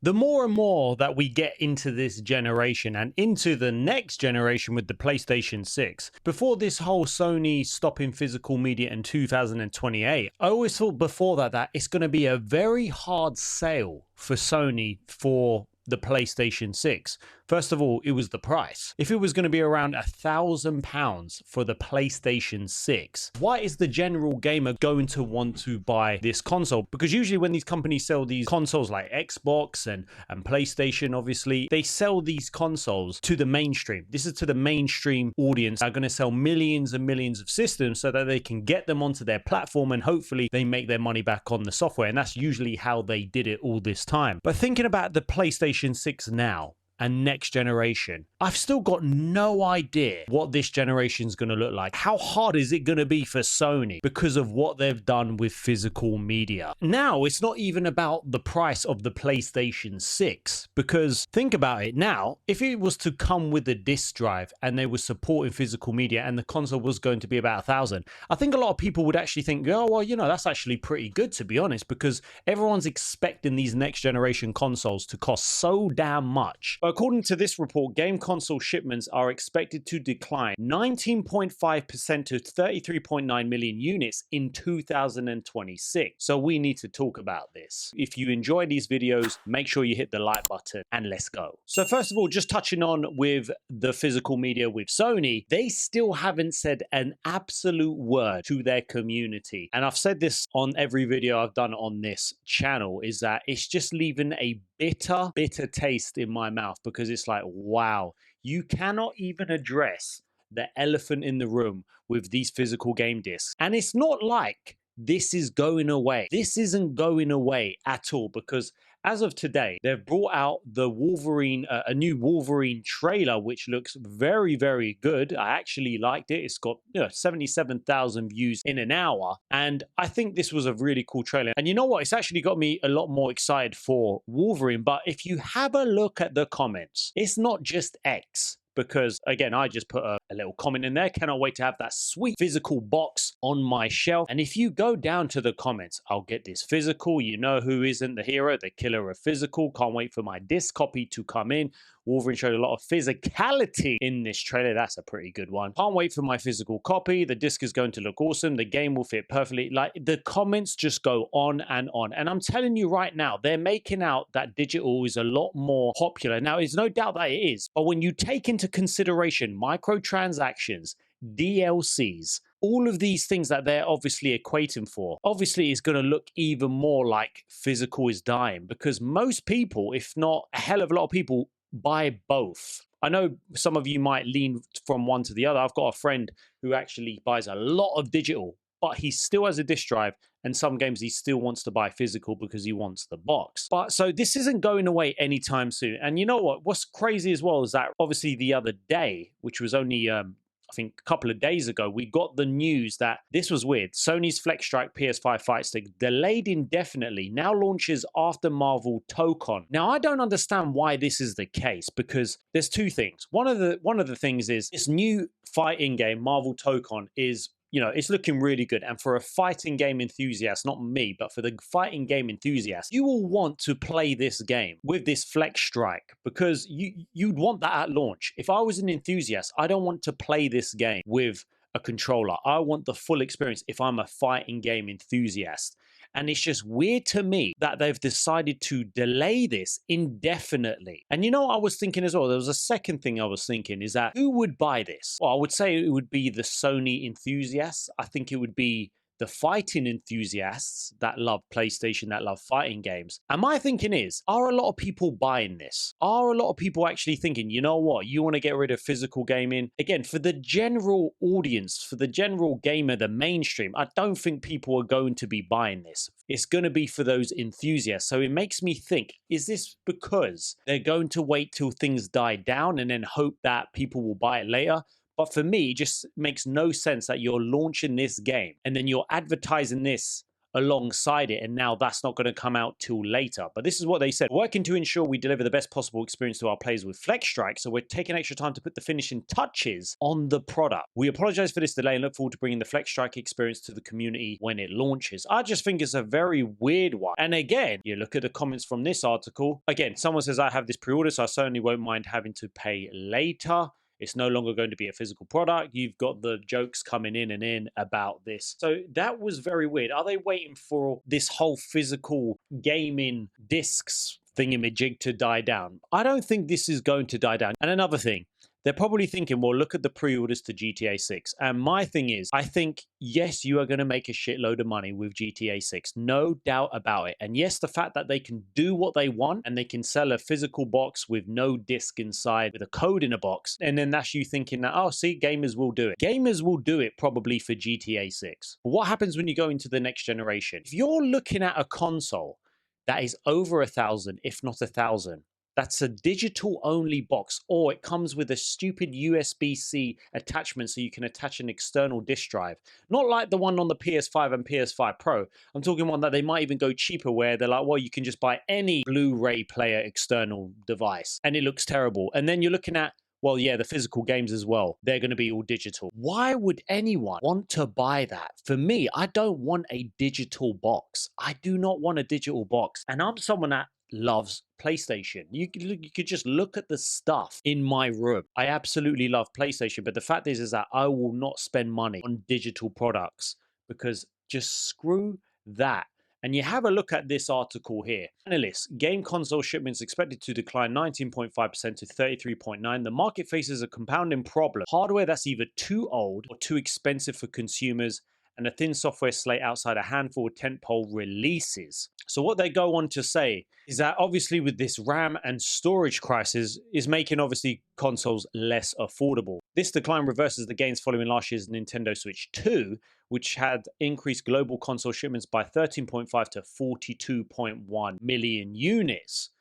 The more and more that we get into this generation and into the next generation with the PlayStation 6, before this whole Sony stopping physical media in 2028, I always thought before that it's going to be a very hard sale for Sony for the PlayStation 6. First of all, it was the price. If it was going to be around £1,000 for the PlayStation 6, why is the general gamer going to want to buy this console? Because usually when these companies sell these consoles like Xbox and PlayStation, obviously, they sell these consoles to the mainstream. This is to the mainstream audience. They're going to sell millions and millions of systems so that they can get them onto their platform and hopefully they make their money back on the software. And that's usually how they did it all this time. But thinking about the PlayStation 6 now, and next generation, I've still got no idea what this generation is going to look like. How hard is it going to be for Sony because of what they've done with physical media? Now, it's not even about the price of the PlayStation 6, because think about it now, if it was to come with a disc drive and they were supporting physical media and the console was going to be about 1,000, I think a lot of people would actually think, oh, well, you know, that's actually pretty good, to be honest, because everyone's expecting these next generation consoles to cost so damn much. According to this report, game console shipments are expected to decline 19.5% to 33.9 million units in 2026. So we need to talk about this. If you enjoy these videos, make sure you hit the like button and let's go. So first of all, just touching on with the physical media with Sony, they still haven't said an absolute word to their community. And I've said this on every video I've done on this channel, is that it's just leaving a bitter taste in my mouth, because it's like, wow, you cannot even address the elephant in the room with these physical game discs. And it's not like this is going away. This isn't going away at all, because as of today, they've brought out the Wolverine, a new Wolverine trailer, which looks very, very good. I actually liked it. It's got 77,000 views in an hour. And I think this was a really cool trailer. And you know what? It's actually got me a lot more excited for Wolverine. But if you have a look at the comments, it's not just X. Because again, I just put a little comment in there. Cannot wait to have that sweet physical box on my shelf. And if you go down to the comments, I'll get this physical. You know who isn't the hero, the killer of physical. Can't wait for my disc copy to come in. Wolverine showed a lot of physicality in this trailer. That's a pretty good one. Can't wait for my physical copy. The disc is going to look awesome. The game will fit perfectly. Like, the comments just go on and on. And I'm telling you right now, they're making out that digital is a lot more popular. Now, there's no doubt that it is. But when you take into consideration microtransactions, DLCs, all of these things that they're obviously equating for, obviously is going to look even more like physical is dying, because most people, if not a hell of a lot of people, buy both. I know some of you might lean from one to the other. I've got a friend who actually buys a lot of digital, but he still has a disc drive, and some games he still wants to buy physical because he wants the box. But so this isn't going away anytime soon. And you know what? What's crazy as well is that obviously the other day, which was only I think a couple of days ago, we got the news that this was weird. Sony's FlexStrike PS5 Fight Stick delayed indefinitely, now launches after Marvel ToeCon. Now, I don't understand why this is the case, because there's two things. One of the things is this new fighting game, Marvel ToeCon, is, you know, it's looking really good. And for a fighting game enthusiast, not me, but for the fighting game enthusiast, you will want to play this game with this FlexStrike, because you'd want that at launch. If I was an enthusiast, I don't want to play this game with a controller. I want the full experience if I'm a fighting game enthusiast. And it's just weird to me that they've decided to delay this indefinitely. And you know what I was thinking as well? There was a second thing I was thinking, is that who would buy this? Well, I would say it would be the Sony enthusiasts. I think it would be the fighting enthusiasts that love PlayStation, that love fighting games. And my thinking is, are a lot of people buying this? Are a lot of people actually thinking, you know what, you want to get rid of physical gaming? Again, for the general audience, for the general gamer, the mainstream, I don't think people are going to be buying this. It's going to be for those enthusiasts. So it makes me think, is this because they're going to wait till things die down and then hope that people will buy it later? But for me, it just makes no sense that you're launching this game and then you're advertising this alongside it, and now that's not going to come out till later. But this is what they said: working to ensure we deliver the best possible experience to our players with FlexStrike, so we're taking extra time to put the finishing touches on the product. We apologize for this delay and look forward to bringing the FlexStrike experience to the community when it launches. I just think it's a very weird one. And again, you look at the comments from this article. Again, someone says, I have this pre-order, so I certainly won't mind having to pay later. It's no longer going to be a physical product. You've got the jokes coming in about this. So that was very weird. Are they waiting for this whole physical gaming discs thingamajig to die down? I don't think this is going to die down. And another thing, they're probably thinking, well, look at the pre-orders to GTA 6. And my thing is, I think, yes, you are going to make a shitload of money with GTA 6. No doubt about it. And yes, the fact that they can do what they want and they can sell a physical box with no disc inside, with a code in a box. And then that's you thinking that, oh, see, gamers will do it. Gamers will do it probably for GTA 6. But what happens when you go into the next generation? If you're looking at a console that is over 1,000, if not 1,000, that's a digital only box, or it comes with a stupid USB-C attachment so you can attach an external disk drive. Not like the one on the PS5 and PS5 Pro. I'm talking one that they might even go cheaper, where they're like, well, you can just buy any Blu-ray player external device and it looks terrible. And then you're looking at, well, yeah, the physical games as well. They're going to be all digital. Why would anyone want to buy that? For me, I don't want a digital box. I do not want a digital box. And I'm someone that loves PlayStation. You could just look at the stuff in my room. I absolutely love PlayStation, but the fact is that I will not spend money on digital products, because just screw that. And you have a look at this article here. Analysts, game console shipments expected to decline 19.5% to 33.9. The market faces a compounding problem. Hardware that's either too old or too expensive for consumers, and a thin software slate outside a handful of tentpole releases. So what they go on to say is that obviously with this RAM and storage crisis is making obviously consoles less affordable. This decline reverses the gains following last year's Nintendo Switch 2, which had increased global console shipments by 13.5 to 42.1 million units.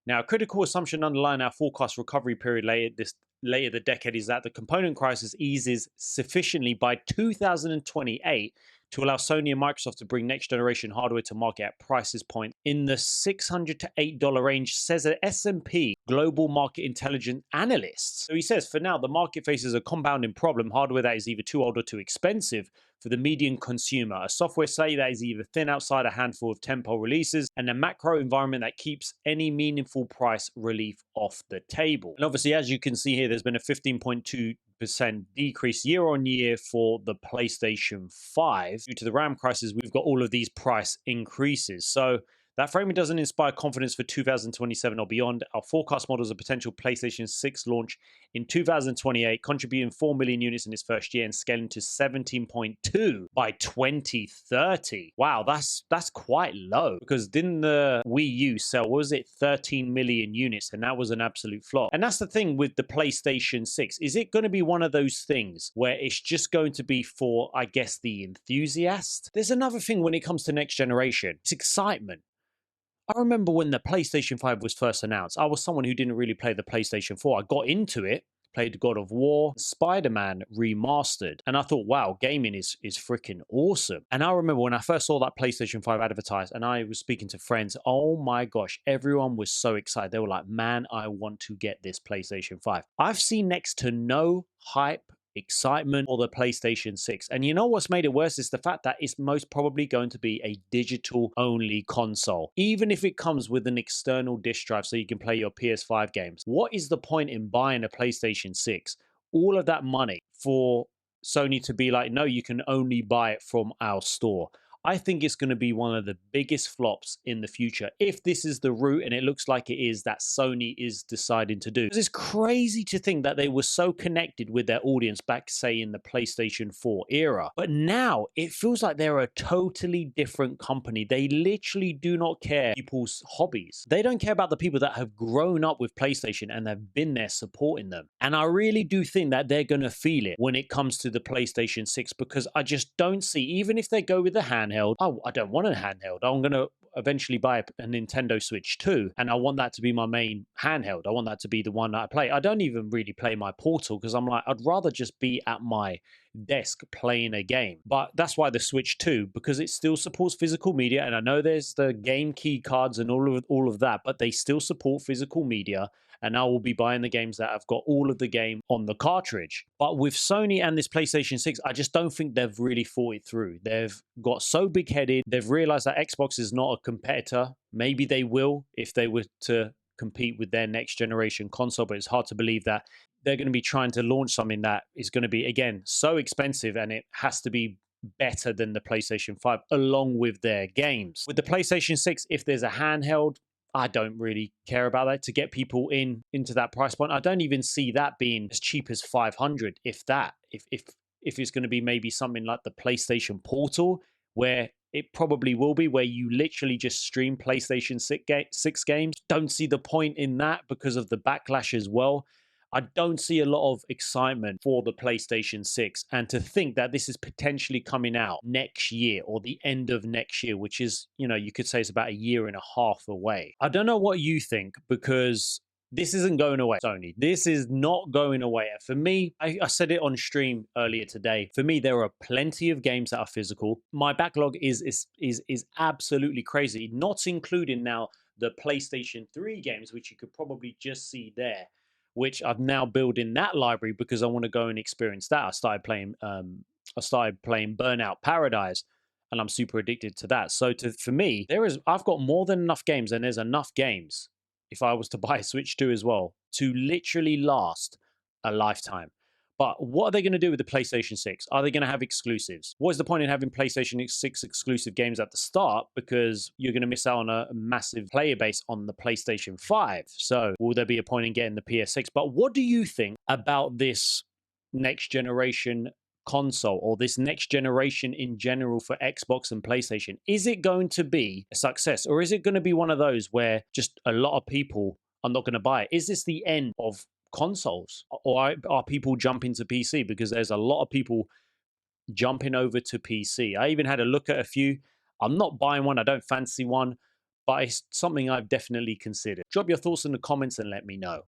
Now, a critical assumption underlying our forecast recovery period later the decade is that the component crisis eases sufficiently by 2028 to allow Sony and Microsoft to bring next generation hardware to market at prices point in the $600 to $8 range, says an S&P Global Market Intelligence analyst. So he says, for now, the market faces a compounding problem: hardware that is either too old or too expensive for the median consumer, a software slate that is either thin outside a handful of tentpole releases, and a macro environment that keeps any meaningful price relief off the table. And obviously, as you can see here, there's been a 15.2% decrease year on year for the PlayStation 5. Due to the RAM crisis, we've got all of these price increases. So that framing doesn't inspire confidence for 2027 or beyond. Our forecast models a potential PlayStation 6 launch in 2028, contributing 4 million units in its first year and scaling to 17.2 by 2030. Wow, that's quite low, because didn't the Wii U sell, what was it, 13 million units, and that was an absolute flop. And that's the thing with the PlayStation 6. Is it going to be one of those things where it's just going to be for, I guess, the enthusiast? There's another thing when it comes to next generation. It's excitement. I remember when the PlayStation 5 was first announced, I was someone who didn't really play the PlayStation 4. I got into it, played God of War, Spider-Man remastered, and I thought, wow, gaming is freaking awesome. And I remember when I first saw that PlayStation 5 advertised and I was speaking to friends, oh my gosh, everyone was so excited. They were like, man, I want to get this PlayStation 5. I've seen next to no hype, excitement for the PlayStation 6. And you know what's made it worse is the fact that it's most probably going to be a digital only console, even if it comes with an external disc drive so you can play your PS5 games. What is the point in buying a PlayStation 6? All of that money for Sony to be like, no, you can only buy it from our store. I think it's going to be one of the biggest flops in the future if this is the route, and it looks like it is, that Sony is deciding to do. It's crazy to think that they were so connected with their audience back, say, in the PlayStation 4 era. But now it feels like they're a totally different company. They literally do not care people's hobbies. They don't care about the people that have grown up with PlayStation and have been there supporting them. And I really do think that they're going to feel it when it comes to the PlayStation 6, because I just don't see, even if they go with the handheld, oh, I don't want a handheld. I'm going to eventually buy a Nintendo Switch 2, and I want that to be my main handheld. I want that to be the one that I play. I don't even really play my Portal, because I'm like, I'd rather just be at my desk playing a game. But that's why the Switch 2, because it still supports physical media. And I know there's the game key cards and all of that, but they still support physical media. And I will be buying the games that have got all of the game on the cartridge. But with Sony and this PlayStation 6, I just don't think they've really thought it through. They've got so big headed. They've realized that Xbox is not a competitor. Maybe they will if they were to compete with their next generation console, but it's hard to believe that they're going to be trying to launch something that is going to be, again, so expensive, and it has to be better than the PlayStation 5 along with their games. With the PlayStation 6, if there's a handheld, I don't really care about that to get people into that price point. I don't even see that being as cheap as 500, if that. If it's going to be maybe something like the PlayStation Portal, where it probably will be, where you literally just stream PlayStation 6 games. Don't see the point in that because of the backlash as well. I don't see a lot of excitement for the PlayStation 6. And to think that this is potentially coming out next year or the end of next year, which is, you could say it's about a year and a half away. I don't know what you think, because this isn't going away, Sony. This is not going away. For me, I said it on stream earlier today. For me, there are plenty of games that are physical. My backlog is absolutely crazy, not including now the PlayStation 3 games, which you could probably just see there, which I've now built in that library because I want to go and experience that. I started playing Burnout Paradise, and I'm super addicted to that. So for me, I've got more than enough games, and there's enough games, if I was to buy a Switch 2 as well, to literally last a lifetime. But what are they going to do with the PlayStation 6? Are they going to have exclusives? What is the point in having PlayStation 6 exclusive games at the start? Because you're going to miss out on a massive player base on the PlayStation 5. So will there be a point in getting the PS6? But what do you think about this next generation console, or this next generation in general for Xbox and PlayStation? Is it going to be a success, or is it going to be one of those where just a lot of people are not going to buy it? Is this the end of consoles, or are people jumping to PC? Because there's a lot of people jumping over to PC. I even had a look at a few. I'm not buying one. I don't fancy one, but it's something I've definitely considered. Drop your thoughts in the comments and let me know.